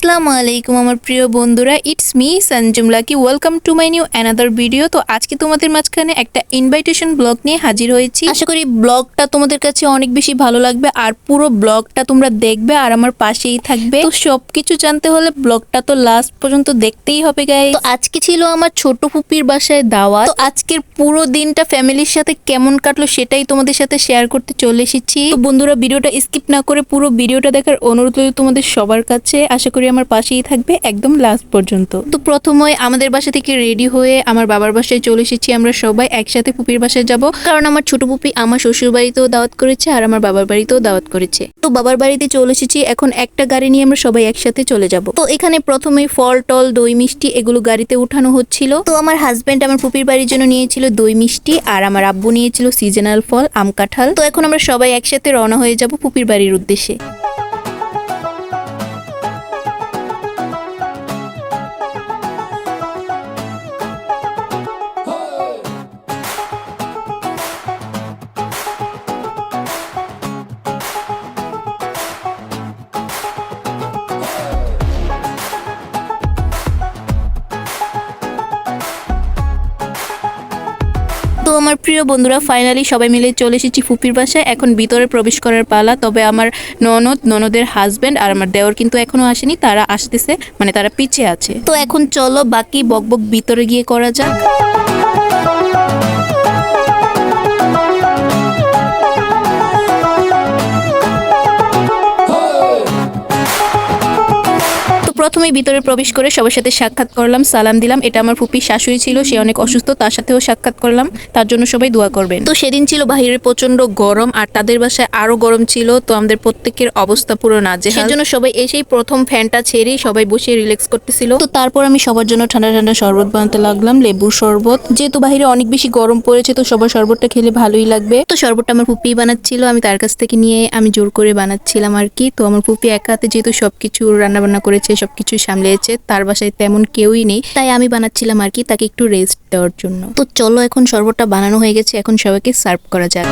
আসসালামু আলাইকুম আমার প্রিয় বন্ধুরা, it's me Sanjum lucky. Welcome to my new another video. তো আজকে তোমাদের মাঝখানে একটা ইনভাইটেশন ব্লগ নিয়ে হাজির হয়েছি। আশা করি ব্লগটা তোমাদের কাছে অনেক বেশি ভালো লাগবে আর পুরো ব্লগটা তোমরা দেখবে আর আমার পাশেই থাকবে। তো সবকিছু জানতে হলে ব্লগটা তো লাস্ট পর্যন্ত দেখতেই হবে গাইস। তো আজকে ছিল আমার ছোট ফুপির বাসায় দাওয়াত। তো আজকের পুরো দিনটা ফ্যামিলির সাথে কেমন কাটলো সেটাই তোমাদের সাথে শেয়ার করতে চলে এসেছি। তো বন্ধুরা, ভিডিওটা স্কিপ না করে পুরো ভিডিওটা দেখার অনুরোধ রইল তোমাদের সবার কাছে। আশা করি আমার পাশেই থাকবে একদম লাস্ট পর্যন্ত। তো প্রথমে আমাদের বাসা থেকে রেডি হয়ে আমার বাবার বাসায় চলে এসেছি। আমরা সবাই একসাথে ফুপির বাসায় যাব, কারণ আমার ছোট ফুপি আমার শ্বশুর বাড়িতেও দাওয়াত করেছে আর আমার বাবার বাড়িতেও দাওয়াত করেছে। তো বাবার বাড়িতে চলে এসেছি, এখন একটা গাড়ি নিয়ে আমরা সবাই একসাথে চলে যাব। তো এখানে প্রথমে ফল টল দই মিষ্টি এগুলো গাড়িতে উঠানো হচ্ছিল। তো আমার হাজবেন্ড আমার ফুপির বাড়ির জন্য নিয়েছিল দই মিষ্টি আর আমার আব্বু নিয়েছিল সিজনাল ফল আম কাঁঠাল। তো এখন আমরা সবাই একসাথে রওনা হয়ে যাব ফুপির বাড়ির উদ্দেশ্যে। তো আমার প্রিয় বন্ধুরা, ফাইনালি সবাই মিলে চলে এসেছি ফুপির বাসায়। এখন ভিতরে প্রবেশ করার পালা। তবে আমার ননদের হাজবেন্ড আর আমার দেওর কিন্তু এখনো আসেনি, তারা আসতেছে, মানে তারা পিছিয়ে আছে। তো এখন চলো বাকি বকবক ভিতরে গিয়ে করা যাক। প্রথমে ভিতরে প্রবেশ করে সবার সাথে সাক্ষাৎ করলাম, সালাম দিলাম। এটা আমার ফুপির শাশুড়ি ছিল, সে অনেক অসুস্থ, তার সাথেও সাক্ষাৎ করলাম। তার জন্য সবাই দোয়া করবেন। তো সেদিন ছিল বাইরে প্রচন্ড গরম আর তাদের বাসায় আরো গরম ছিল। তো আমাদের প্রত্যেকের অবস্থা পুরো নাজেহাল। সেজন্য সবাই এসেই প্রথম ফ্যানটা ছেড়েই সবাই বসে রিল্যাক্স করতেছিল। তো তারপর আমি সবার জন্য ঠান্ডা ঠান্ডা শরবত বানাতে লাগলাম, লেবুর শরবত। যেহেতু বাইরে অনেক বেশি গরম পড়েছে তো সবার শরবতটা খেলে ভালোই লাগবে। তো শরবতটা আমার ফুপি বানাচ্ছিল, আমি তার কাছ থেকে নিয়ে আমি জোর করে বানাচ্ছিলাম আর কি। তো আমার ফুপি এক হাতে যেহেতু সবকিছু রান্না বান্না করেছে, সবকিছু সামলেছে, তার বাসায় তেমন কেউই নেই, তাই আমি বানাচ্ছিলাম আর কি, তাকে একটু রেস্ট দেওয়ার জন্য। তো চলো এখন শরবতটা বানানো হয়ে গেছে, এখন সবাইকে সার্ভ করা যাক।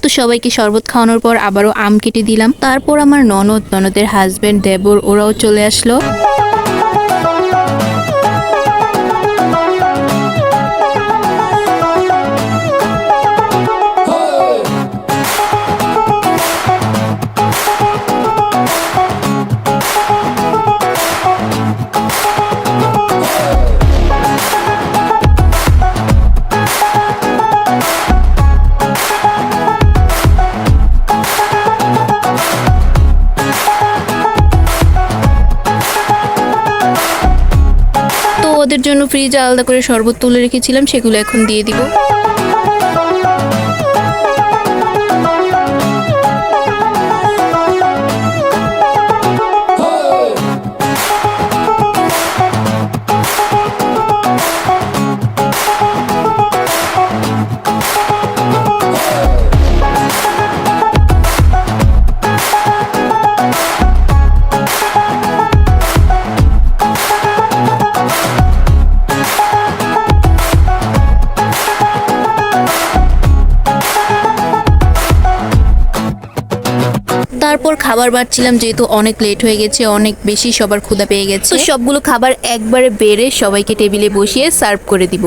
তো সবাইকে শরবত খাওয়ানোর পর আবারও আম কেটে দিলাম। তারপর আমার ননদের হাজবেন্ড দেবর ওরাও চলে আসলো। ওদের জন্য ফ্রিজে আলাদা করে শরবত তুলে রেখেছিলাম, সেগুলো এখন দিয়ে দিব। তারপর খাবার বাড়ছিলাম, যেহেতু অনেক লেট হয়ে গেছে, অনেক বেশি সবার ক্ষুধা পেয়ে গেছে। তো সবগুলো খাবার একবারে বেড়ে সবাইকে টেবিলে বসিয়ে সার্ভ করে দিব।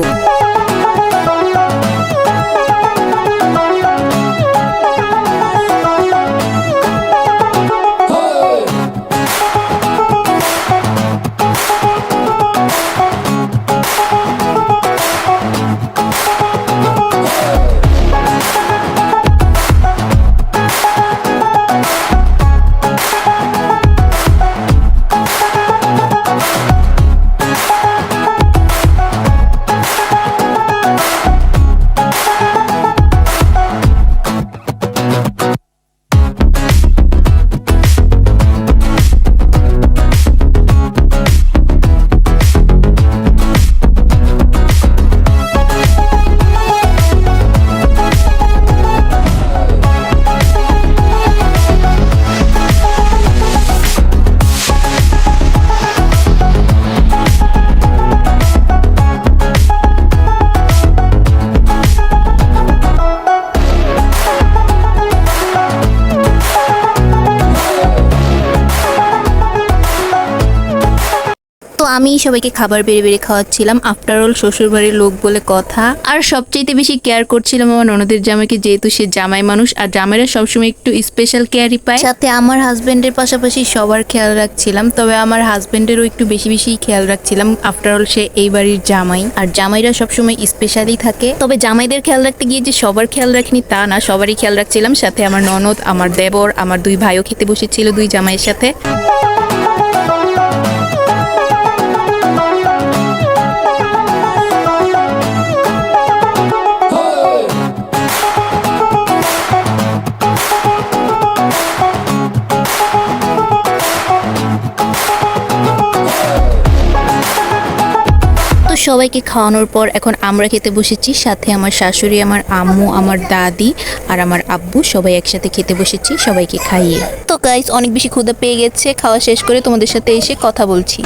সবাইকে খাবার বেড়ে বেড়ে খাওয়াচ্ছিলাম। আফটার অল শ্বশুর বাড়ির লোক বলে কথা। আর সবচাইতে বেশি কেয়ার করছিলাম আমার ননদের জামাইকে, যেহেতু সে জামাই মানুষ আর জামাইরা সবসময় একটু স্পেশাল কেয়ারই পায়। সাথে আমার হাজবেন্ডের পাশাপাশি সবার খেয়াল রাখছিলাম, তবে আমার হাজবেন্ডেরও একটু বেশি বেশি খেয়াল রাখছিলাম। আফটার অল সে এই বাড়ির জামাই, আর জামাইরা সবসময় স্পেশালি থাকে। তবে জামাইদের খেয়াল রাখতে গিয়ে যে সবার খেয়াল রাখিনি তা না, সবারই খেয়াল রাখছিলাম। সাথে আমার ননদ, আমার দেবর, আমার দুই ভাইও খেতে বসেছিল দুই জামাইয়ের সাথে। সবাইকে খাওয়ানোর পর এখন আমরা খেতে বসেছি। সাথে আমার শাশুড়ি, আমার আম্মু, আমার দাদি আর আমার আব্বু সবাই একসাথে খেতে বসেছি সবাইকে খাইয়ে। তো গাইস, অনেক বেশি ক্ষুধা পেয়ে গেছে। খাওয়া শেষ করে তোমাদের সাথে এসে কথা বলছি।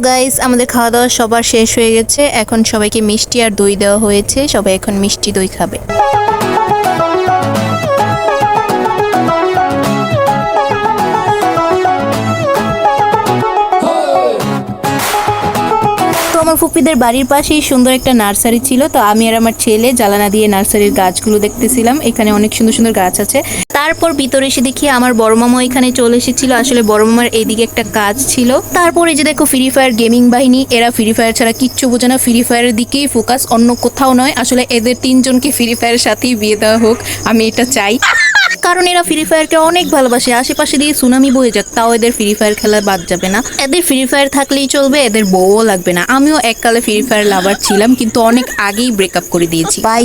গাইস, আমাদের খাওয়া দাওয়া সবার শেষ হয়ে গেছে। এখন সবাইকে মিষ্টি আর দই দেওয়া হয়েছে। সবাই এখন মিষ্টি দই খাবে। আমার ফুপিদের বাড়ির পাশেই সুন্দর একটা নার্সারি ছিল, তো আমি আর আমার ছেলে জানালা দিয়ে নার্সারির গাছগুলো দেখতেছিলাম। এখানে অনেক সুন্দর সুন্দর গাছ আছে। তারপর ভিতরে এসে দেখি আমার বড় মামা এখানে চলে এসেছিল। আসলে বড় মামার এইদিকে একটা কাজ ছিল। তারপরে যে দেখো ফ্রি ফায়ার গেমিং বাহিনী, এরা ফ্রি ফায়ার ছাড়া কিচ্ছু বোঝে না। ফ্রি ফায়ারের দিকেই ফোকাস, অন্য কোথাও নয়। আসলে এদের তিনজনকে ফ্রি ফায়ারের সাথেই বিয়ে দেওয়া হোক, আমি এটা চাই। কারণ এরা ফ্রি ফায়ারকে অনেক ভালোবাসে। আশেপাশে দিয়ে সুনামি বয়ে যাক, তাও এদের ফ্রি ফায়ার খেলা বাদ যাবে না। এদের ফ্রি ফায়ার থাকলেই চলবে, এদের বউও লাগবে না। আমিও এককালে ফ্রি ফায়ার লাভার ছিলাম, কিন্তু অনেক আগেই ব্রেকআপ করে দিয়েছি। ভাই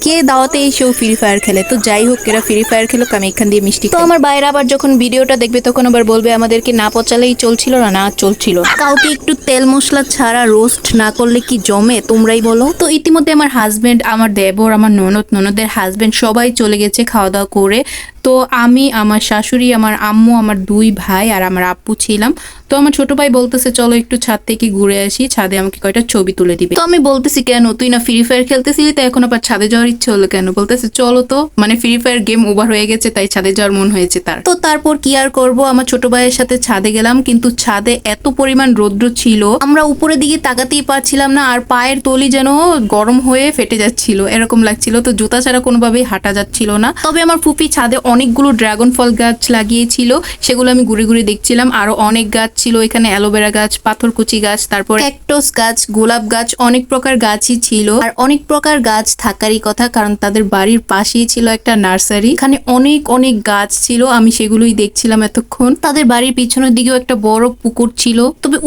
কে দাওয়াতে এসেও ফ্রি ফায়ার খেলে? তো যাই হোক, এরা ফ্রি ফায়ার খেলো, আমি এখান দিয়ে মিষ্টি। তো আমার বাইরে আবার যখন ভিডিওটা দেখবে তখন আবার বলবে আমাদেরকে না পচালেই চলছিল না চলছিল। কাউকে একটু তেল মশলা ছাড়া রোস্ট না করলে কি জমে, তোমরাই বলো। তো ইতিমধ্যে আমার হাজবেন্ড, আমার দেবর, আমার ননদের হাজবেন্ড সবাই চলে গেছে খাওয়া দাওয়া করে। তো আমি, আমার শাশুড়ি, আমার আম্মু, আমার দুই ভাই আর আমার আব্বু ছিলাম। তো আমার ছোট ভাই বলতেছে চলো একটু ছাদ থেকে ঘুরে আসি, ছাদে আমাকে কয়টা ছবি তুলে দিবে। তো আমি বলতেছি কেন, তুই না ফ্রি ফায়ার খেলতেছিলি, তো এখন আবার ছাদে যাওয়ার ইচ্ছে হলো কেন? বলতেছে চলো তো, মানে ফ্রি ফায়ার গেম ওভার হয়ে গেছে তাই ছাদে যাওয়ার মন হয়েছে তার। তো তারপর কি আর করবো, আমার ছোট ভাইয়ের সাথে ছাদে গেলাম। কিন্তু ছাদে এত পরিমাণ রৌদ্র ছিল, আমরা উপরের দিকে তাকাতেই পারছিলাম না। আর পায়ের তলি যেন গরম হয়ে ফেটে যাচ্ছিল, এরকম লাগছিল। তো জুতা ছাড়া কোনোভাবেই হাঁটা যাচ্ছিল না। তবে আমার ফুপি ছাদে অনেকগুলো ড্রাগন ফল গাছ লাগিয়েছিল, সেগুলো আমি ঘুরে ঘুরে দেখছিলাম। আরো অনেক গাছ ছিল এখানে, অ্যালোভেরা গাছ, পাথরকুচি গাছ, তারপর ক্যাকটাস গাছ, গোলাপ গাছ, অনেক প্রকার গাছই ছিল। আর অনেক প্রকার গাছ থাকারই কথা, কারণ তাদের বাড়ির পাশেই ছিল একটা নার্সারি। এখানে অনেক অনেক গাছ ছিল, আমি সেগুলোই দেখছিলাম এতক্ষণ। তাদের বাড়ির পিছনের দিকেও একটা বড় পুকুর ছিল। তবে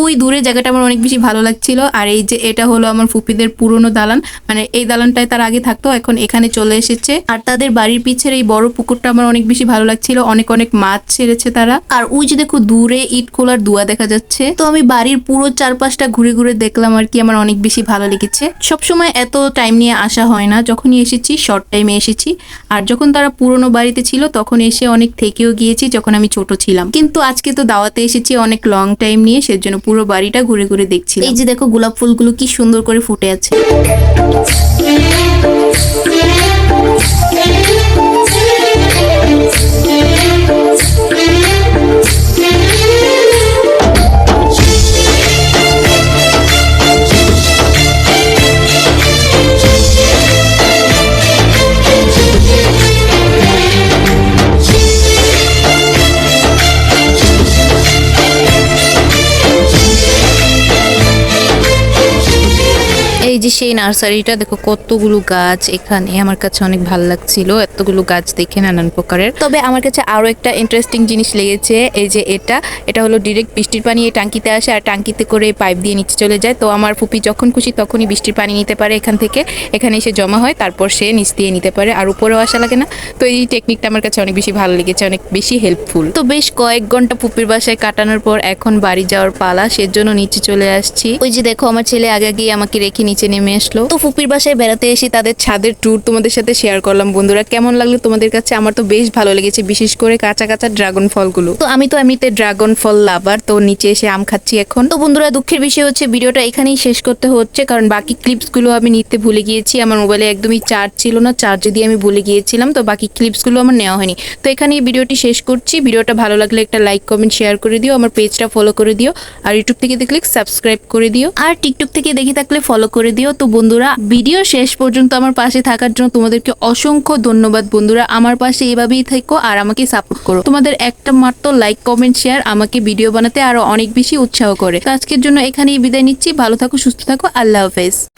ওই দূরে জায়গাটা আমার অনেক বেশি ভালো লাগছিল। আর এই যে এটা হলো আমার ফুপিদের পুরনো দালান, মানে এই দালানটায় তার আগে থাকতো, এখন এখানে চলে এসেছে। আর তাদের বাড়ির পিছের এই বড় পুকুরটা আমার অনেক বেশি ভালো লাগছিল, অনেক অনেক মাছ ছেড়েছে তারা। আর ওই যে দেখো দূরে ইট খোলার ধোঁয়া দেখা যাচ্ছে। তো আমি বাড়ির পুরো চারপাশটা ঘুরে ঘুরে দেখলাম আর কি, আমার অনেক বেশি ভালো লেগেছে। সবসময় এত টাইম নিয়ে আসা হয় না, যখনই এসেছি শর্ট টাইমে এসেছি। আর যখন তারা পুরনো বাড়িতে ছিল তখন এসে অনেক থেকেও গিয়েছি, যখন আমি ছোট ছিলাম। কিন্তু আজকে তো দাওয়াতে এসেছি অনেক লং টাইম নিয়ে, সেজন্য পুরো বাড়িটা ঘুরে ঘুরে দেখছি। এই যে দেখো গোলাপ ফুলগুলো কি সুন্দর করে ফুটে আছে। এই যে সেই নার্সারিটা দেখো, কতগুলো গাছ এখানে, আমার কাছে অনেক ভালো লাগছিল এতগুলো গাছ দেখে নানান প্রকারের। তবে আমার কাছে আরো একটা ইন্টারেস্টিং জিনিস লেগেছে, এই যে এটা হলো ডিরেক্ট বৃষ্টির পানি এই টাঙ্কিতে আসে, আর টাঙ্কিতে করে পাইপ দিয়ে নিচে চলে যায়। তো আমার ফুপি যখন খুশি তখনই বৃষ্টির পানি নিতে পারে এখান থেকে, এখানে এসে জমা হয়, তারপর সে নিচ দিয়ে নিতে পারে, আর উপরেও আসা লাগে না। তো এই টেকনিকটা আমার কাছে অনেক বেশি ভালো লেগেছে, অনেক বেশি হেল্পফুল। তো বেশ কয়েক ঘন্টা ফুপির বাসায় কাটানোর পর এখন বাড়ি যাওয়ার পালা, সেজন্য নিচে চলে আসছি। ওই যে দেখো আমার ছেলে আগে গিয়ে আমাকে রেখে নিচে নেমে আসলো। তো ফুপির বাসায় বেড়াতে এসে তাদের ছাদের ট্যুর তোমাদের সাথে শেয়ার করলাম বন্ধুরা। কেমন লাগলো তোমাদের কাছে? আমার তো বেশ ভালো লেগেছে, বিশেষ করে কাঁচা কাঁচা ড্রাগন ফলগুলো। তো আমি তো এমনিতে ড্রাগন ফল লাভার, তো নিচে এসে আম খাচ্ছি এখন। তো বন্ধুরা দুঃখের বিষয় হচ্ছে ভিডিওটা এখানেই শেষ করতে হচ্ছে, কারণ বাকি ক্লিপস গুলো আমি নিতে ভুলে গিয়েছি। আমার মোবাইলে একদমই চার্জ ছিল না, চার্জে দিয়ে আমি ভুলে গিয়েছিলাম, তো বাকি ক্লিপস গুলো আমার নেওয়া হয়নি। তো এখানে এই ভিডিওটি শেষ করছি। ভিডিওটা ভালো লাগলে একটা লাইক কমেন্ট শেয়ার করে দিও, আমার পেজটা ফলো করে দিও, আর ইউটিউব থেকে দেখলে সাবস্ক্রাইব করে দিও, আর টিকটক থেকে দেখে থাকলে ফলো করে দিও। তো বন্ধুরা ভিডিও শেষ পর্যন্ত আমার পাশে থাকার জন্য তোমাদেরকে অসংখ্য ধন্যবাদ বন্ধুরা। আমার পাশে এভাবেই থেকো আর আমাকে সাপোর্ট করো। তোমাদের একটা মাত্র লাইক কমেন্ট শেয়ার আমাকে ভিডিও বানাতে আরো অনেক বেশি উৎসাহ করে। তো আজকের জন্য এখানেই বিদায় নিচ্ছি। ভালো থাকো, সুস্থ থাকো, আল্লাহ হাফেজ।